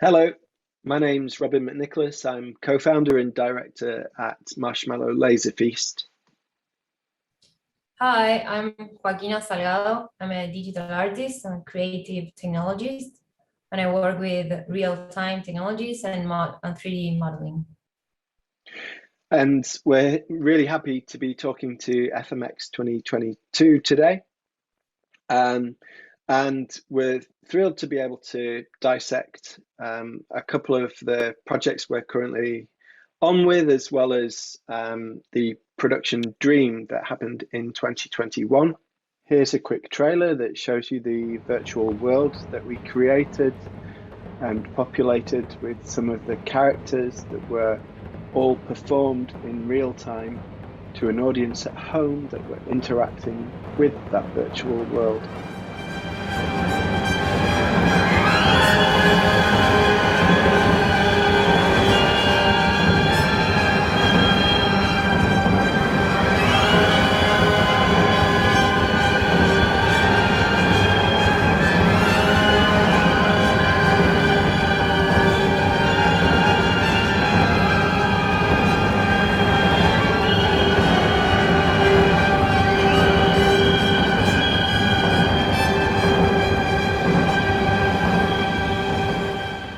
Hello, my name's Robin McNicholas. I'm co-founder and director at Marshmallow Laser Feast. Hi, I'm Joaquina Salgado. I'm a digital artist and creative technologist, and I work with real-time technologies and 3D modeling. And we're really happy to be talking to FMX 2022 today. And we're thrilled to be able to dissect a couple of the projects we're currently on with, as well as the production Dream that happened in 2021. Here's a quick trailer that shows you the virtual world that we created and populated with some of the characters that were all performed in real time to an audience at home that were interacting with that virtual world.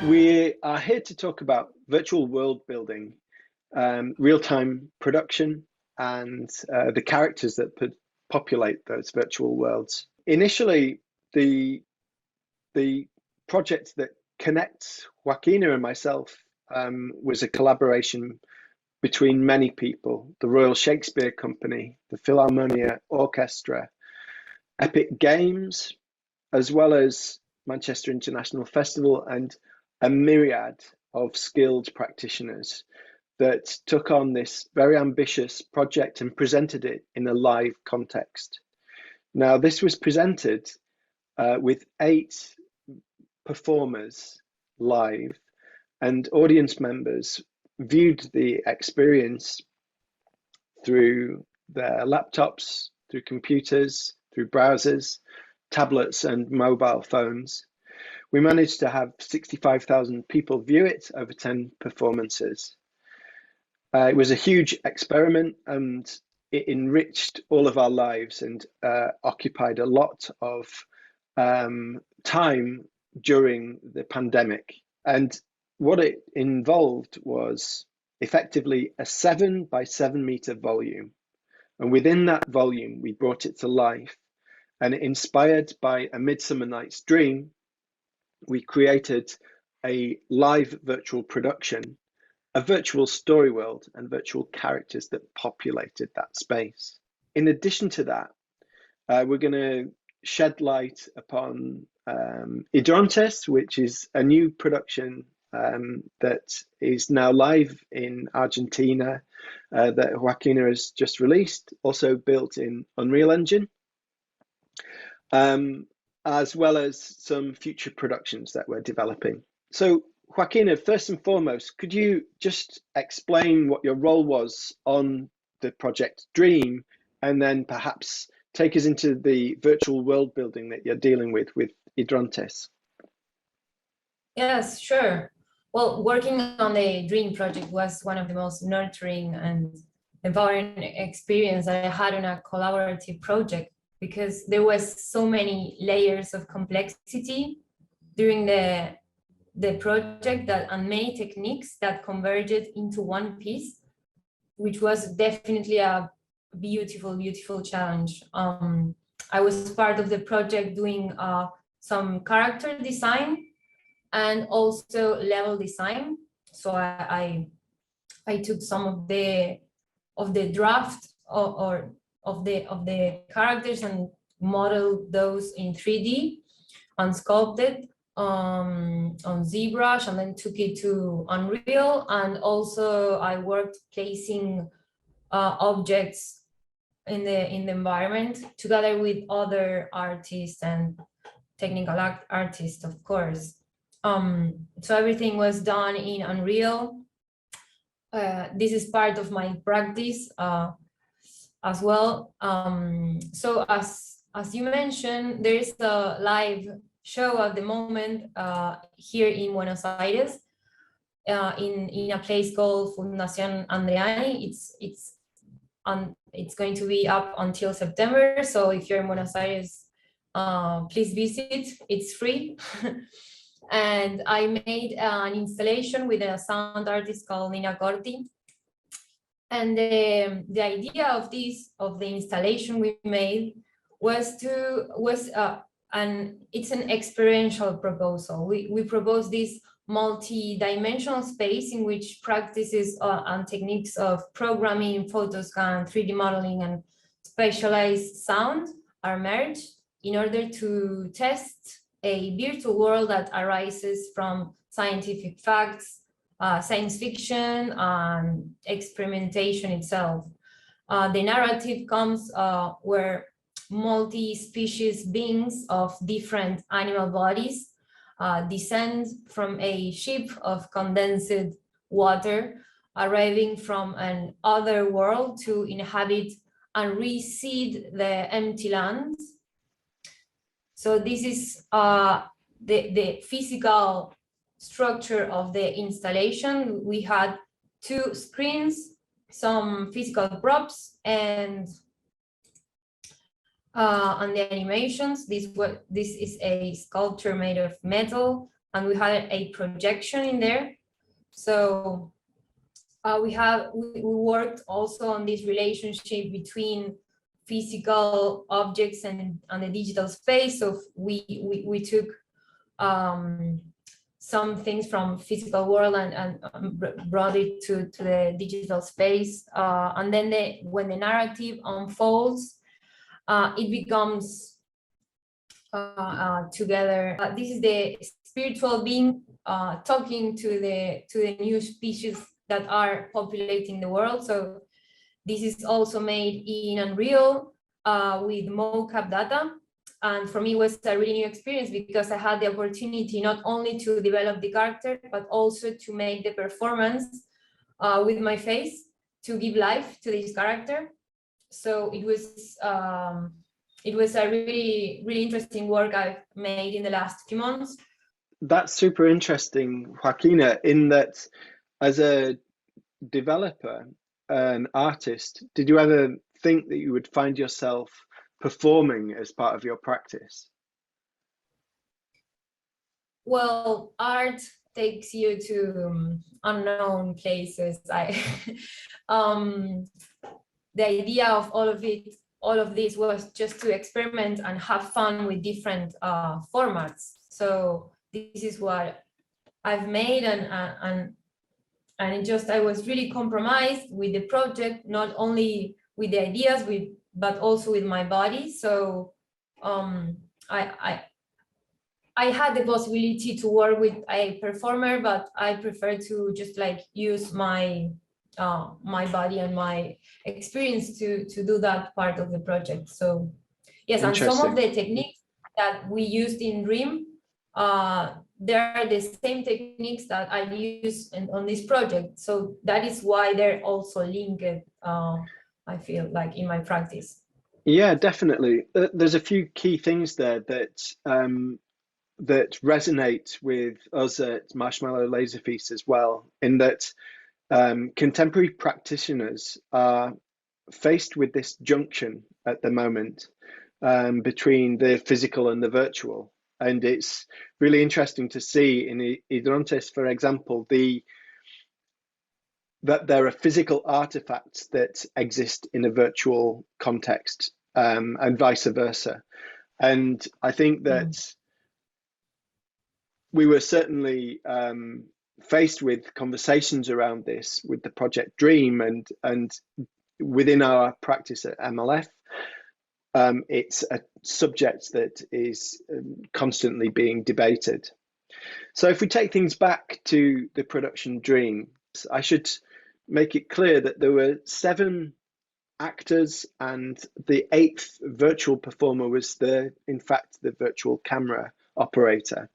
We are here to talk about virtual world building, real-time production, and the characters that populate those virtual worlds. Initially, the project that connects Joaquina and myself was a collaboration between many people: the Royal Shakespeare Company, the Philharmonia Orchestra, Epic Games, as well as Manchester International Festival, and a myriad of skilled practitioners that took on this very ambitious project and presented it in a live context. Now, this was presented with 8 performers live, and audience members viewed the experience through their laptops, through computers, through browsers, tablets, and mobile phones. We managed to have 65,000 people view it over 10 performances. It was a huge experiment, and it enriched all of our lives and occupied a lot of time during the pandemic. And what it involved was effectively a 7 by 7 meter volume. And within that volume, we brought it to life. And inspired by A Midsummer Night's Dream, we created a live virtual production, a virtual story world, and virtual characters that populated that space. In addition to that, we're going to shed light upon Idrontes, which is a new production that is now live in Argentina, that Joaquina has just released, also built in Unreal Engine. As well as some future productions that we're developing. So, Joaquina, first and foremost, could you just explain what your role was on the project Dream, and then perhaps take us into the virtual world building that you're dealing with Idrontes? Yes, sure. Well, working on the Dream project was one of the most nurturing and empowering experience I had on a collaborative project, because there was so many layers of complexity during the project and many techniques that converged into one piece, which was definitely a beautiful challenge. I was part of the project doing some character design and also level design. So I took some of the draft or of the characters and modeled those in 3D and sculpted on ZBrush, and then took it to Unreal. And also I worked placing objects in the environment together with other artists and technical artists, of course. So everything was done in Unreal. This is part of my practice as well. So as you mentioned, there is a live show at the moment here in Buenos Aires, in a place called Fundación Andreani. It's going to be up until September. So if you're in Buenos Aires, please visit. It's free. And I made an installation with a sound artist called Nina Corti. And the idea of the installation we made was and it's an experiential proposal. We proposed this multi-dimensional space in which practices and techniques of programming, photoscan, 3D modeling, and spatialized sound are merged in order to test a virtual world that arises from scientific facts, science fiction, and experimentation itself. The narrative comes where multi-species beings of different animal bodies descend from a ship of condensed water, arriving from an other world to inhabit and reseed the empty lands. So this is the physical structure of the installation. We had 2 screens, some physical props, and the animations. This is a sculpture made of metal, and we had a projection in there. So we worked also on this relationship between physical objects and the digital space. So we took some things from physical world and brought it to the digital space. And then when the narrative unfolds, it becomes together. This is the spiritual being talking to the new species that are populating the world. So this is also made in Unreal with mocap data. And for me, it was a really new experience because I had the opportunity not only to develop the character, but also to make the performance with my face to give life to this character. So it was a really, really interesting work I've made in the last few months. That's super interesting, Joaquina, in that as a developer, an artist, did you ever think that you would find yourself performing as part of your practice? Well, art takes you to unknown places. The idea of all of this was just to experiment and have fun with different formats. So this is what I've made, and I was really compromised with the project, not only with the ideas, but also with my body. So I had the possibility to work with a performer, but I prefer to just use my body and my experience to do that part of the project. So yes, and some of the techniques that we used in Dream, they're the same techniques that I use on this project. So that is why they're also linked, I feel like, in my practice. Yeah, definitely. There's a few key things there that resonate with us at Marshmallow Laser Feast as well, in that contemporary practitioners are faced with this junction at the moment between the physical and the virtual. And it's really interesting to see in Hidrontes, for example, that there are physical artifacts that exist in a virtual context, and vice versa. And I think that we were certainly faced with conversations around this with the project Dream, and within our practice at MLF, it's a subject that is constantly being debated. So if we take things back to the production Dream, I should make it clear that there were 7 actors, and the 8th virtual performer was in fact the virtual camera operator.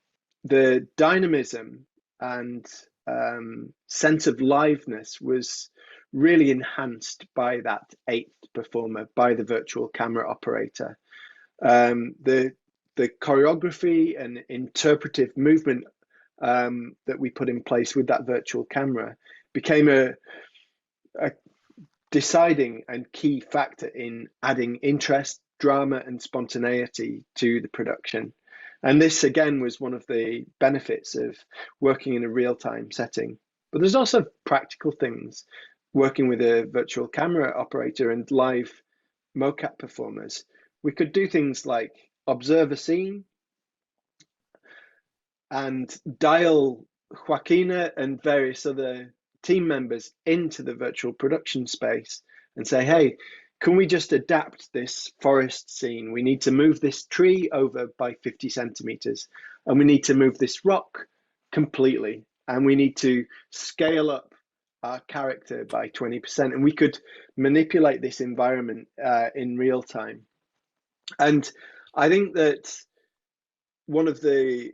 The dynamism and sense of liveness was really enhanced by that 8th performer, by the virtual camera operator. The the choreography and interpretive movement that we put in place with that virtual camera became a deciding and key factor in adding interest, drama, and spontaneity to the production. And this, again, was one of the benefits of working in a real-time setting. But there's also practical things, working with a virtual camera operator and live mocap performers. We could do things like observe a scene and dial Joaquina and various other team members into the virtual production space and say, hey, can we just adapt this forest scene? We need to move this tree over by 50 centimeters, and we need to move this rock completely, and we need to scale up our character by 20%. And we could manipulate this environment in real time. And I think that one of the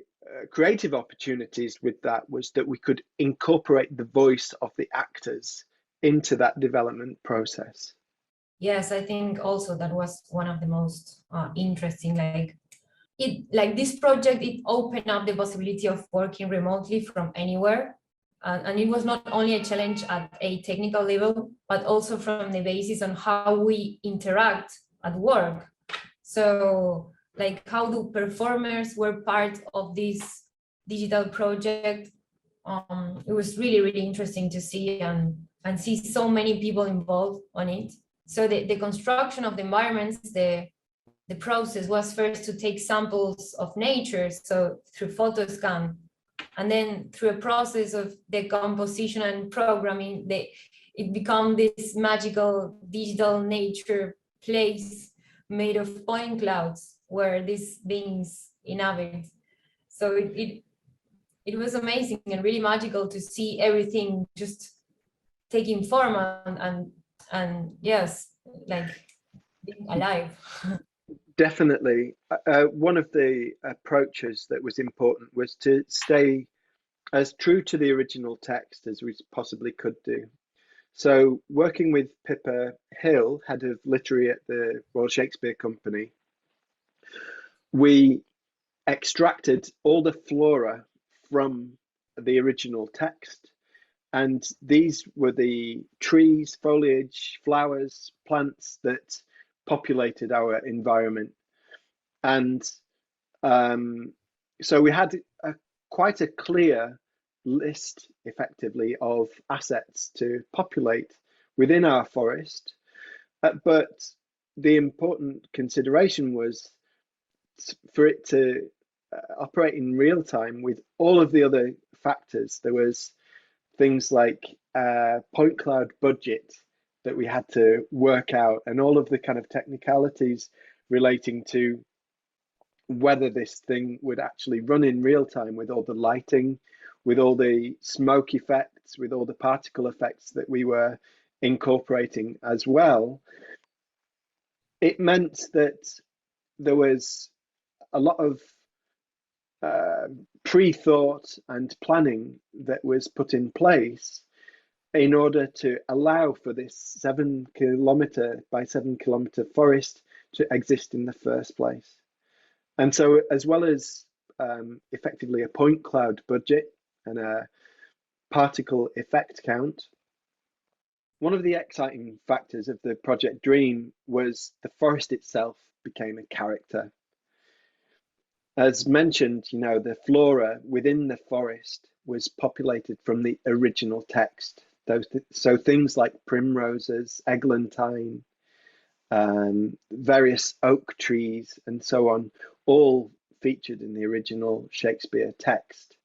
creative opportunities with that was that we could incorporate the voice of the actors into that development process. Yes, I think also that was one of the most interesting, like this project, it opened up the possibility of working remotely from anywhere. And it was not only a challenge at a technical level, but also from the basis on how we interact at work. So like, how do performers were part of this digital project? It was really, really interesting to see and see so many people involved on it. So the construction of the environments, the process was first to take samples of nature, so through photoscan, and then through a process of decomposition and programming, it became this magical digital nature place made of point clouds where these beings inhabit. So it was amazing and really magical to see everything just taking form and yes, like being alive. Definitely. One of the approaches that was important was to stay as true to the original text as we possibly could do. So working with Pippa Hill, head of literary at the Royal Shakespeare Company, we extracted all the flora from the original text. And these were the trees, foliage, flowers, plants that populated our environment. And so we had quite a clear list, effectively, of assets to populate within our forest. But the important consideration was for it to operate in real time with all of the other factors. There was things like point cloud budget that we had to work out, and all of the kind of technicalities relating to whether this thing would actually run in real time with all the lighting, with all the smoke effects, with all the particle effects that we were incorporating as well. It meant that there was a lot of pre-thought and planning that was put in place in order to allow for this 7 kilometer by 7 kilometer forest to exist in the first place. And so, as well as effectively a point cloud budget and a particle effect count, one of the exciting factors of the project dream was the forest itself became a character. As mentioned, you know, the flora within the forest was populated from the original text. So things like primroses, eglantine, various oak trees, and so on, all featured in the original Shakespeare text.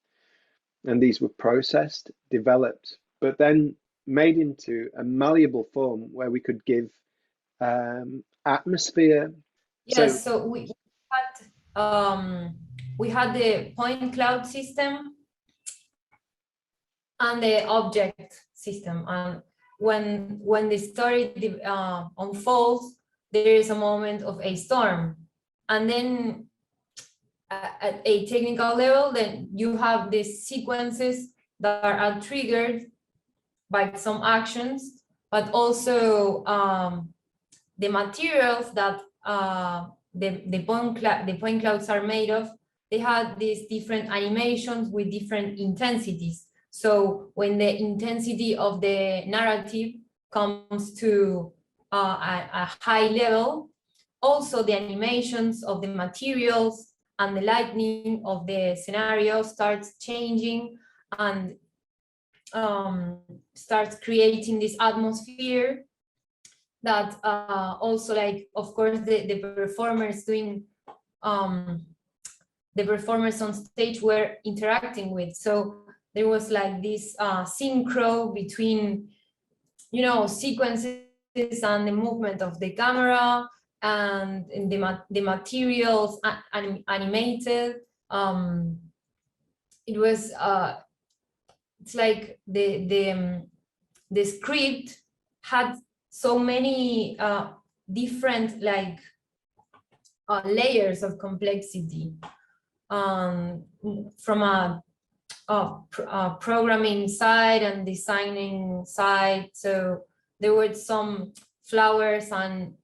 And these were processed, developed, but then made into a malleable form where we could give atmosphere. Yes, so we had the point cloud system and the object system, and when the story unfolds, there is a moment of a storm, and then at a technical level, then you have these sequences that are triggered by some actions, but also the materials that the point clouds are made of, they had these different animations with different intensities. So when the intensity of the narrative comes to a high level, also the animations of the materials and the lighting of the scenario starts changing and starts creating this atmosphere that also, like, of course, the performers doing the performers on stage were interacting with. So there was like this synchro between, you know, sequences and the movement of the camera and the materials animated. It was it's like the script had so many different like layers of complexity, from a programming side and designing side. So there were some flowers and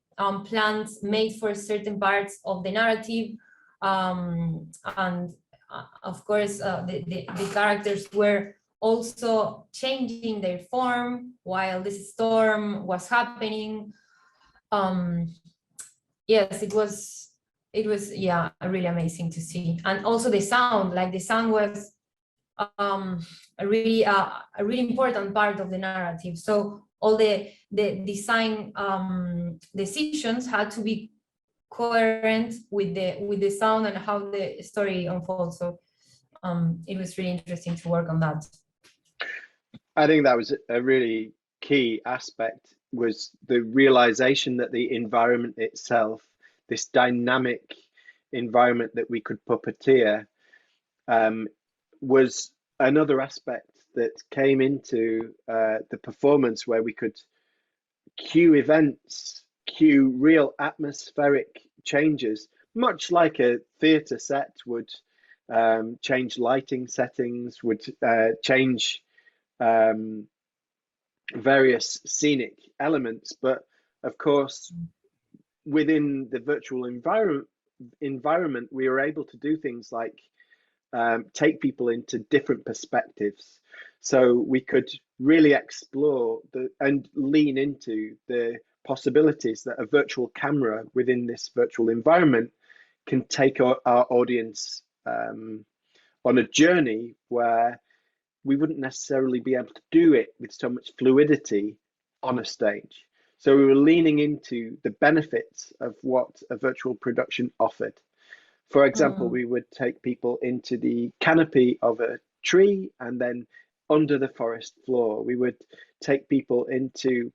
plants made for certain parts of the narrative, and of course the characters were also changing their form while this storm was happening. Yes, it was yeah, really amazing to see. And also the sound, like the sound was a really important part of the narrative. So all the design decisions had to be coherent with the sound and how the story unfolds. So it was really interesting to work on that. I think that was a really key aspect, was the realization that the environment itself, this dynamic environment that we could puppeteer, was another aspect that came into the performance, where we could cue events, cue real atmospheric changes, much like a theatre set would change lighting settings, would change various scenic elements. But of course, within the virtual environment, we were able to do things like take people into different perspectives. So we could really explore and lean into the possibilities that a virtual camera within this virtual environment can take our audience on a journey where we wouldn't necessarily be able to do it with so much fluidity on a stage. So we were leaning into the benefits of what a virtual production offered. For example, we would take people into the canopy of a tree and then under the forest floor. We would take people into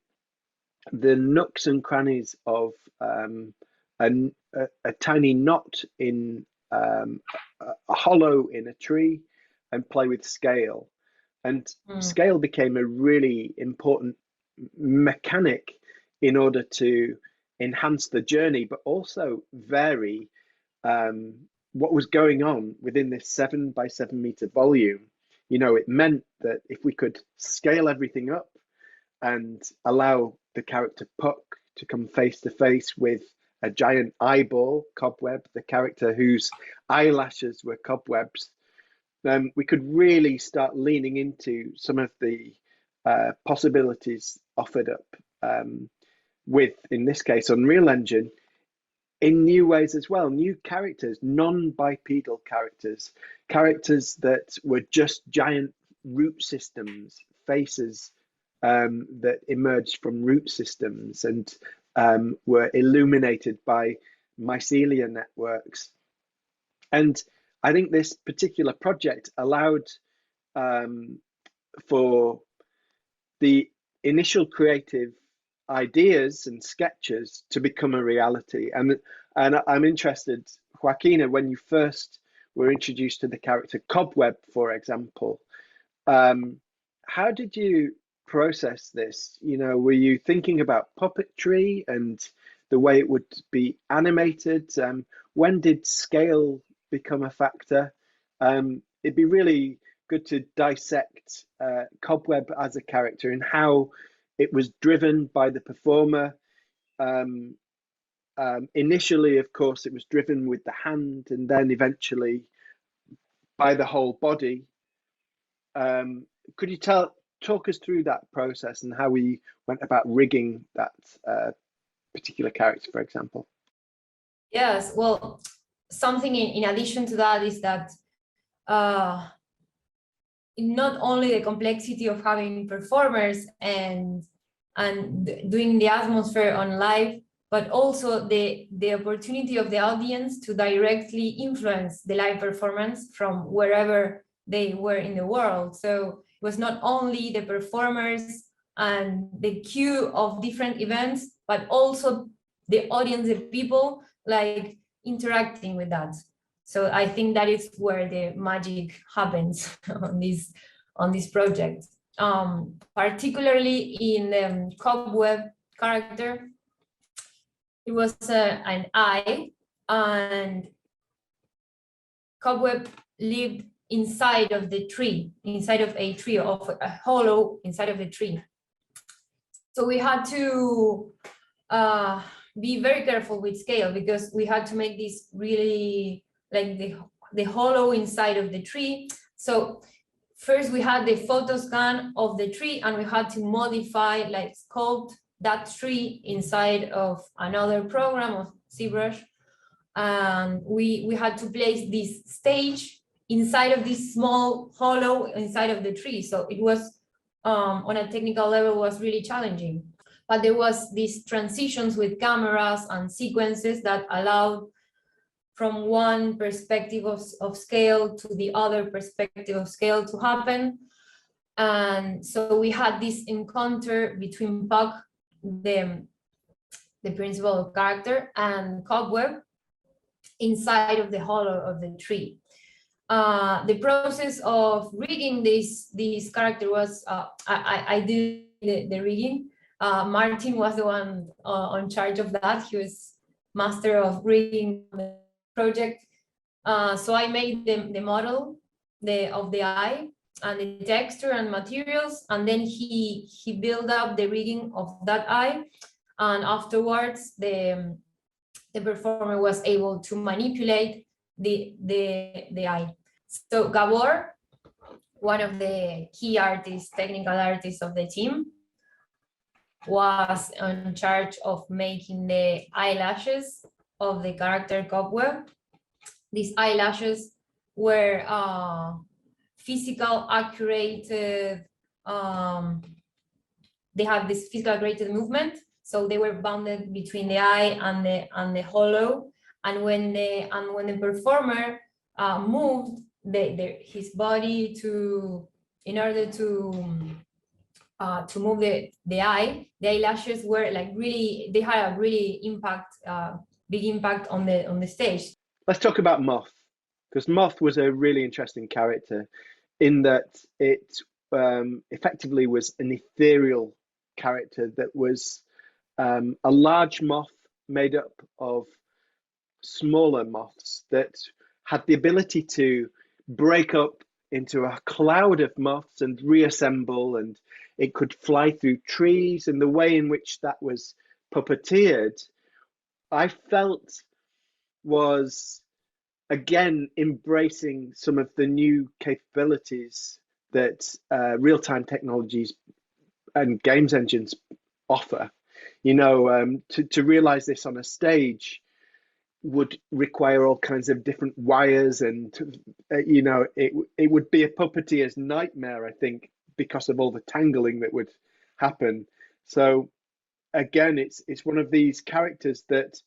the nooks and crannies of a tiny knot in a hollow in a tree and play with scale. And scale became a really important mechanic in order to enhance the journey, but also vary what was going on within this 7 by 7 meter volume. You know, it meant that if we could scale everything up and allow the character Puck to come face to face with a giant eyeball, Cobweb, the character whose eyelashes were cobwebs, then we could really start leaning into some of the possibilities offered up with, in this case, Unreal Engine, in new ways as well. New characters, non-bipedal characters, characters that were just giant root systems, faces that emerged from root systems and were illuminated by mycelia networks. And I think this particular project allowed for the initial creative ideas and sketches to become a reality. And I'm interested, Joaquina, when you first were introduced to the character Cobweb, for example, how did you process this? You know, were you thinking about puppetry and the way it would be animated? When did scale become a factor? It'd be really good to dissect Cobweb as a character and how it was driven by the performer, initially, of course, it was driven with the hand, and then eventually by the whole body. Could you talk us through that process and how we went about rigging that particular character, for example? Yes, well, something in addition to that is that not only the complexity of having performers and doing the atmosphere on live, but also the opportunity of the audience to directly influence the live performance from wherever they were in the world. So it was not only the performers and the queue of different events, but also the audience, the people like interacting with that. So I think that is where the magic happens on this project. Particularly in the Cobweb character, it was an eye, and Cobweb lived inside of the tree, inside of a tree, of a hollow inside of the tree. So we had to be very careful with scale, because we had to make this really like the hollow inside of the tree. So first we had the photo scan of the tree, and we had to modify, like sculpt that tree inside of another program of ZBrush. And we had to place this stage inside of this small hollow inside of the tree. So it was, on a technical level, was really challenging. But there was these transitions with cameras and sequences that allowed from one perspective of scale to the other perspective of scale to happen. And so we had this encounter between Puck, the principal character, and Cobweb inside of the hollow of the tree. The process of rigging this character was, I did the rigging. Martin was the one on charge of that. He was master of rigging the project. So I made the model of the eye and the texture and materials, and then he built up the rigging of that eye, and afterwards the performer was able to manipulate the eye. So Gabor, one of the key artists, technical artists of the team, was in charge of making the eyelashes of the character Cobweb. These eyelashes were physical accurate, they have this physical accurate movement, so they were bounded between the eye and the hollow, and when the performer moved his body in order to move the eye, the eyelashes were like really, they had a really big impact on the stage. Let's talk about Moth, because Moth was a really interesting character in that it effectively was an ethereal character that was a large moth made up of smaller moths that had the ability to break up into a cloud of moths and reassemble, and it could fly through trees. And the way in which that was puppeteered, I felt, was again embracing some of the new capabilities that real-time technologies and games engines offer. You know, to realize this on a stage would require all kinds of different wires, and you know, it would be a puppeteer's nightmare, I think, because of all the tangling that would happen. So again, it's one of these characters that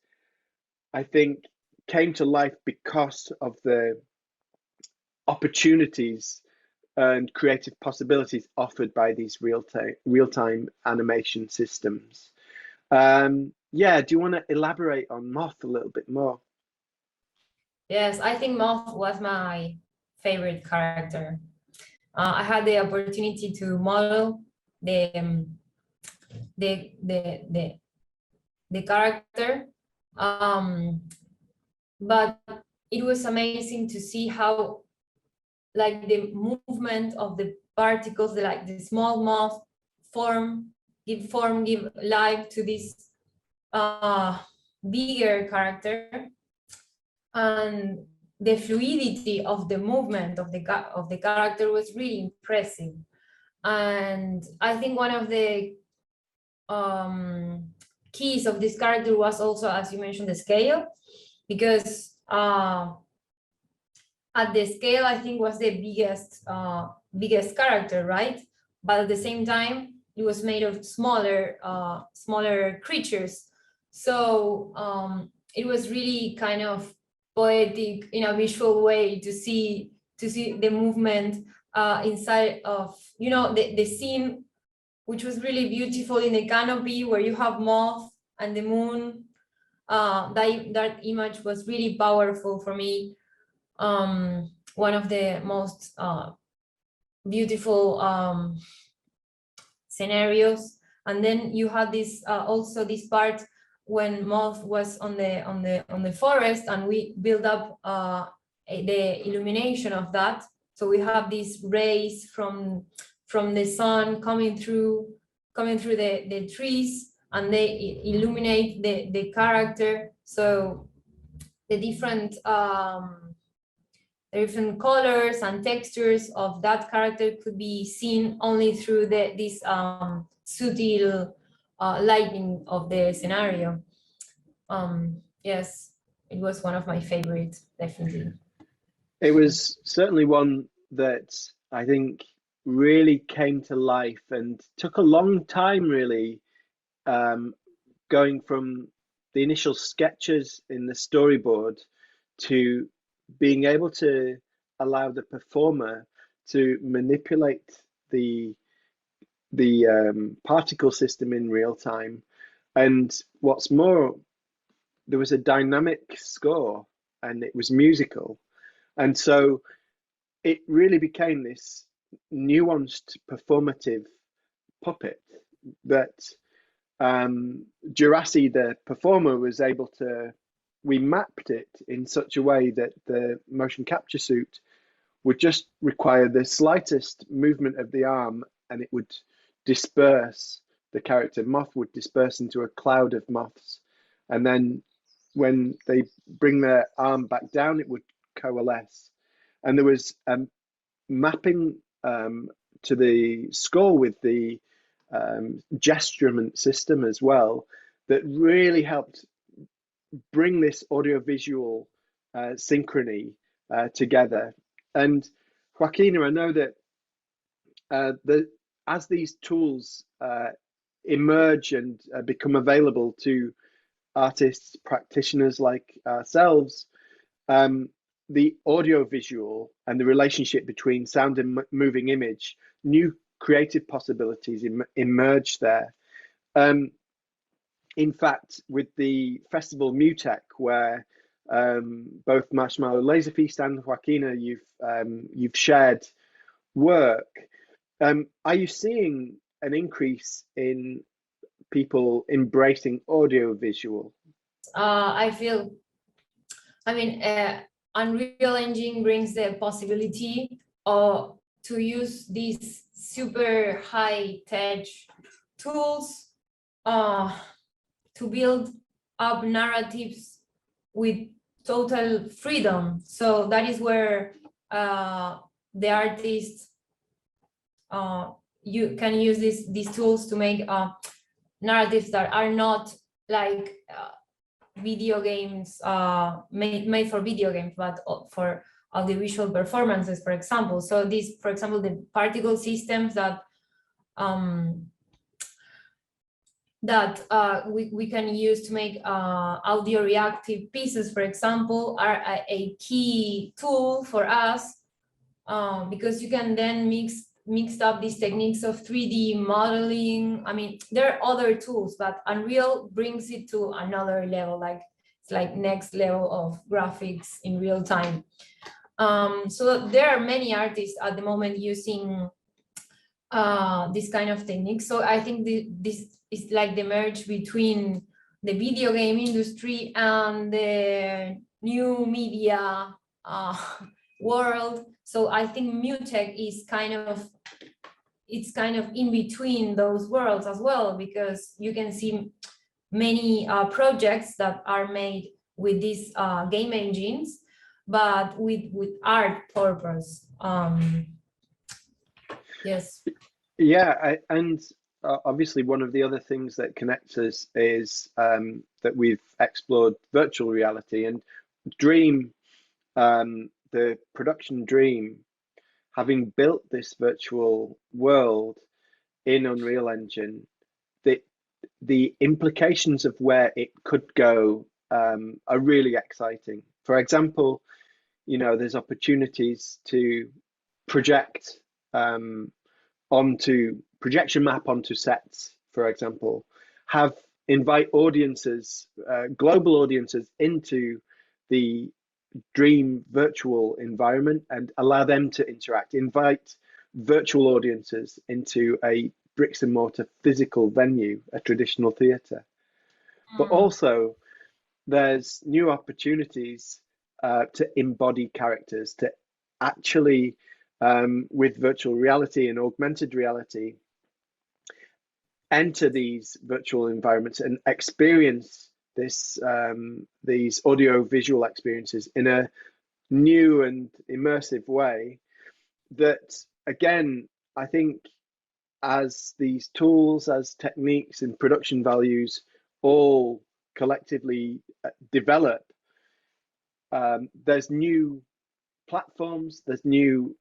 I think came to life because of the opportunities and creative possibilities offered by these real-time animation systems. Yeah, do you want to elaborate on Moth a little bit more? Yes, I think Moth was my favorite character. I had the opportunity to model the character, but it was amazing to see how, like, the movement of the particles, like the small moth give life to this bigger character, and the fluidity of the movement of the character was really impressive. And I think one of the keys of this character was also, as you mentioned, the scale, because at the scale, I think was the biggest character, right? But at the same time, it was made of smaller creatures. So it was really kind of poetic in a visual way to see the movement inside of, you know, the scene, which was really beautiful in the canopy where you have moth and the moon. That image was really powerful for me. One of the most beautiful scenarios. And then you had this also this part when moth was on the forest, and we build up the illumination of that. So we have these rays from the sun coming through the trees, and they illuminate the character. So the different colors and textures of that character could be seen only through this subtle lighting of the scenario. Yes, it was one of my favorites, definitely. It was certainly one that I think really came to life and took a long time, really, going from the initial sketches in the storyboard to being able to allow the performer to manipulate the particle system in real time. And what's more, there was a dynamic score and it was musical. And so it really became this nuanced performative puppet that Jurassi, the performer, was able to, we mapped it in such a way that the motion capture suit would just require the slightest movement of the arm and it would disperse. The character moth would disperse into a cloud of moths. And then when they bring their arm back down, it would coalesce. And there was mapping to the score with the gesturement system as well that really helped bring this audiovisual synchrony together. And Joaquina, I know that as these tools emerge and become available to artists, practitioners like ourselves, the audiovisual and the relationship between sound and moving image, new creative possibilities emerge there. In fact, with the festival Mutech, where both Marshmallow Laser Feast and Joaquina, you've shared work, are you seeing an increase in people embracing audiovisual? Unreal Engine brings the possibility to use these super high-tech tools to build up narratives with total freedom. So that is where the artists you can use these tools to make narratives that are not like video games made for video games, but for audiovisual performances, for example. So these, for example, the particle systems that we can use to make audio reactive pieces, for example, are a key tool for us because you can then mix up these techniques of 3D modeling. I mean, there are other tools, but Unreal brings it to another level, like it's like next level of graphics in real time. So there are many artists at the moment using this kind of techniques. So I think this is like the merge between the video game industry and the new media world. So I think Mutech is kind of in between those worlds as well, because you can see many projects that are made with these game engines, but with art purpose. Yes. Yeah, and obviously one of the other things that connects us is that we've explored virtual reality and Dream, the production Dream, having built this virtual world in Unreal Engine, the implications of where it could go are really exciting. For example, there's opportunities to project onto projection map onto sets, for example, invite audiences, global audiences into the Dream virtual environment and allow them to interact, invite virtual audiences into a bricks and mortar physical venue, a traditional theatre. But also there's new opportunities to embody characters, to actually, with virtual reality and augmented reality, enter these virtual environments and experience these audio visual experiences in a new and immersive way that, again, I think as these tools, as techniques and production values all collectively develop, there's new platforms, there's new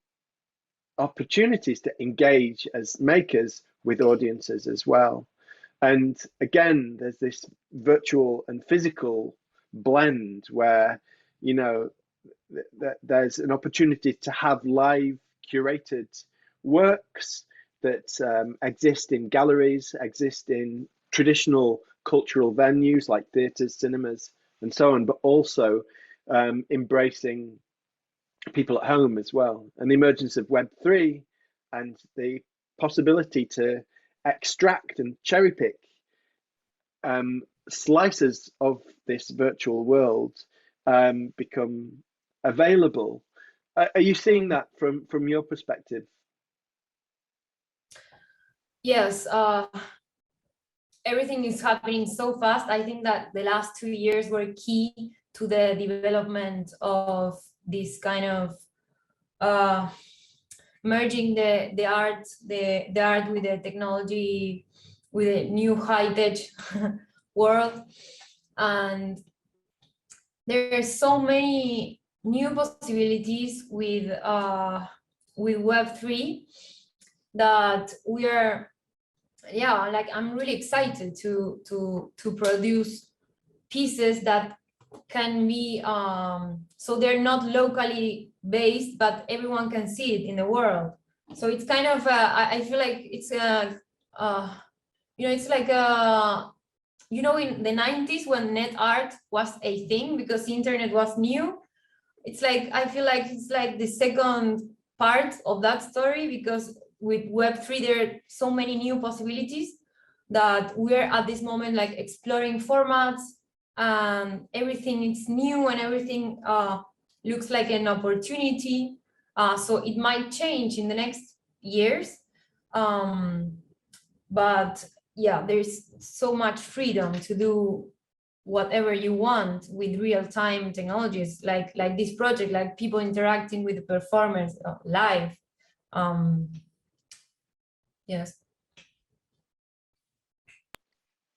opportunities to engage as makers with audiences as well. And again, there's this virtual and physical blend where, there's an opportunity to have live curated works that exist in galleries, exist in traditional cultural venues like theatres, cinemas, and so on, but also embracing people at home as well. And the emergence of Web3 and the possibility to extract and cherry pick slices of this virtual world become available. Are you seeing that from your perspective? Yes, everything is happening so fast. I think that the last 2 years were key to the development of this kind of merging the art with the technology, with a new high-tech world. And there are so many new possibilities with Web3 that we are, like, I'm really excited to produce pieces that can be so they're not locally based, but everyone can see it in the world. So it's kind of I feel like it's it's like in the 90s when net art was a thing because the internet was new. It's like I feel like it's like the second part of that story, because with Web3 there are so many new possibilities that we're at this moment like exploring formats, and everything is new and everything looks like an opportunity. So it might change in the next years, but yeah, there's so much freedom to do whatever you want with real-time technologies like this project, like people interacting with the performers live. Yes.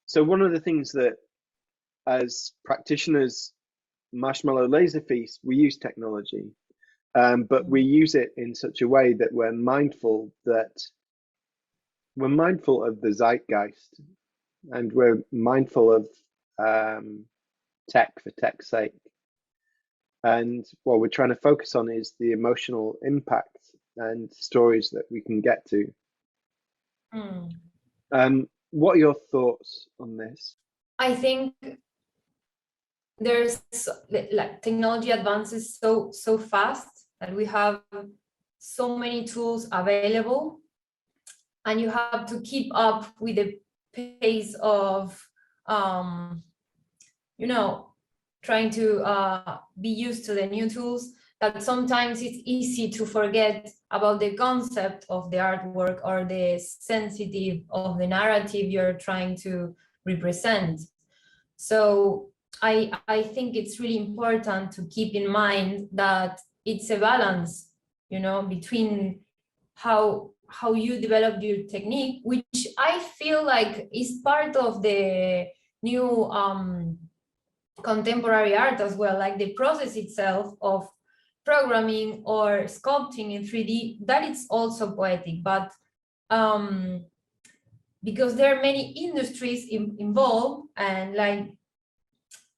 So one of the things that, as practitioners, Marshmallow Laser Feast, we use technology, but we use it in such a way that we're mindful of the zeitgeist, and we're mindful of tech for tech's sake. And what we're trying to focus on is the emotional impact and stories that we can get to. What are your thoughts on this? I think there's like technology advances so fast that we have so many tools available, and you have to keep up with the pace of trying to be used to the new tools, that sometimes it's easy to forget about the concept of the artwork or the sensitive of the narrative you're trying to represent. So I think it's really important to keep in mind that it's a balance, you know, between how you develop your technique, which I feel like is part of the new contemporary art as well, like the process itself of programming or sculpting in 3D, that is also poetic, but because there are many industries involved, and like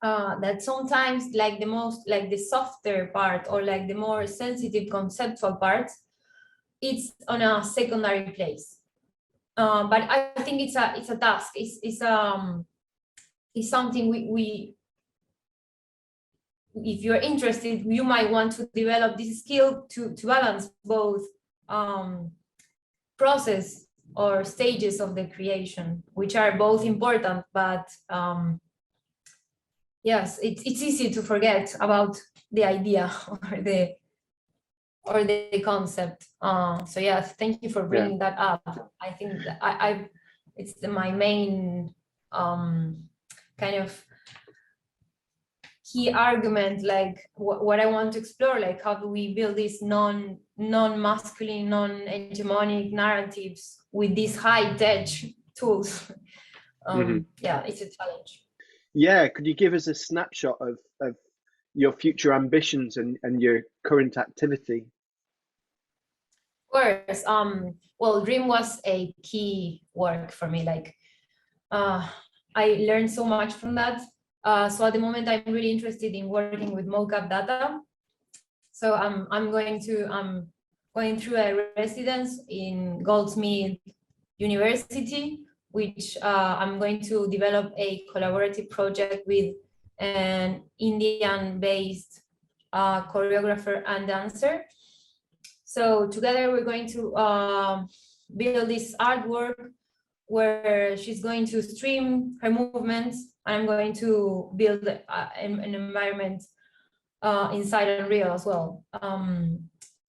that sometimes like the most, like the softer part or like the more sensitive conceptual parts, it's on a secondary place. But I think it's a task. It's something we if you're interested, you might want to develop this skill to balance both process or stages of the creation, which are both important, but yes, it's easy to forget about the idea or the concept. So yes, thank you for bringing that up. I think that it's my main kind of key argument, like what I want to explore, like how do we build these non-masculine, non-hegemonic narratives with these high-tech tools. Yeah, it's a challenge. Yeah, could you give us a snapshot of your future ambitions and your current activity? Of course. Well, Dream was a key work for me. Like, I learned so much from that. So at the moment, I'm really interested in working with mocap data. So I'm going through a residence in Goldsmith University, which I'm going to develop a collaborative project with an Indian-based choreographer and dancer. So together we're going to build this artwork where she's going to stream her movements, and I'm going to build an environment inside Unreal as well.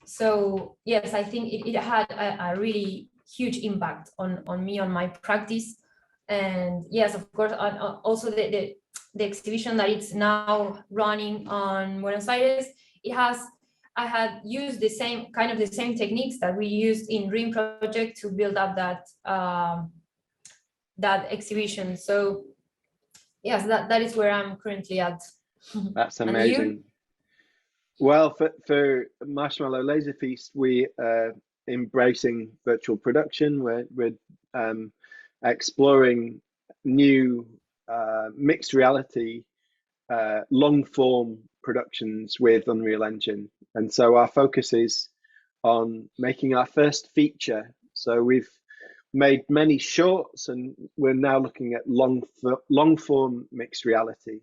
So yes, I think it had a really huge impact on me, on my practice. And yes, of course, also the exhibition that it's now running on Buenos Aires, I had used the same techniques that we used in Dream Project to build up that exhibition. So yes, that is where I'm currently at. That's amazing. Well, for Marshmallow Laser Feast, we are embracing virtual production. We're exploring new mixed reality long form productions with Unreal Engine, and so our focus is on making our first feature. So we've made many shorts, and we're now looking at long form mixed reality.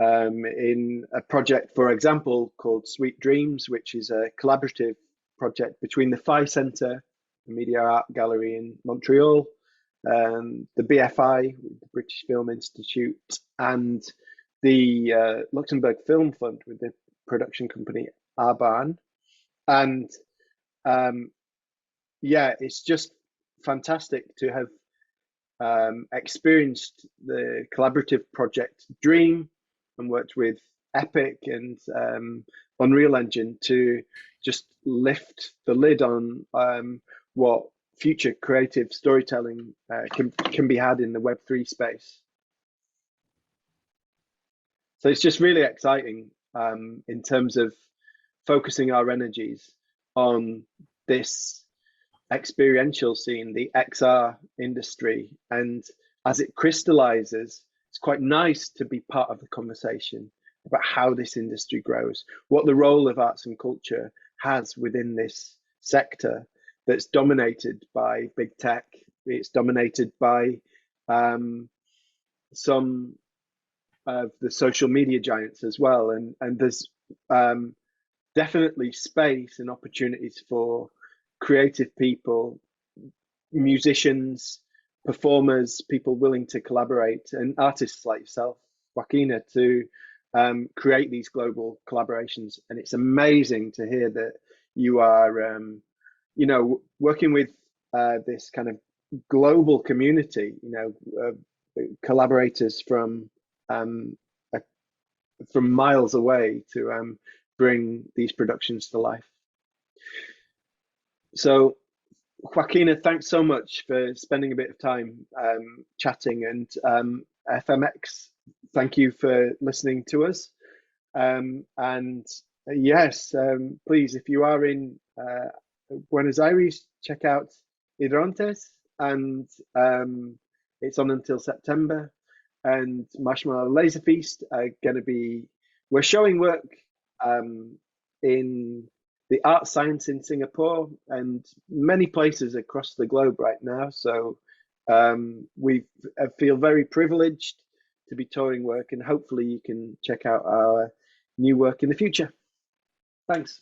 In a project, for example, called Sweet Dreams, which is a collaborative project between the Phi Centre, the Media Art Gallery in Montreal, the BFI, the British Film Institute, and the Luxembourg Film Fund with the production company Arban. And yeah, it's just fantastic to have experienced the collaborative project Dream and worked with Epic and Unreal Engine to just lift the lid on what future creative storytelling can be had in the Web3 space. So it's just really exciting in terms of focusing our energies on this experiential scene, the XR industry, and as it crystallizes, it's quite nice to be part of the conversation about how this industry grows, what the role of arts and culture has within this sector that's dominated by big tech. It's dominated by some of the social media giants as well, and there's definitely space and opportunities for creative people, musicians, performers, people willing to collaborate, and artists like yourself, Joaquina, to create these global collaborations. And it's amazing to hear that you are, working with this kind of global community, collaborators from miles away to bring these productions to life. So, Joaquina, thanks so much for spending a bit of time chatting, and FMX, thank you for listening to us. And yes, please, if you are in Buenos Aires, check out Hidrontes, and it's on until September. And Marshmallow Laser Feast are going to be, we're showing work in the art science in Singapore and many places across the globe right now. So we feel very privileged to be touring work, and hopefully you can check out our new work in the future. Thanks.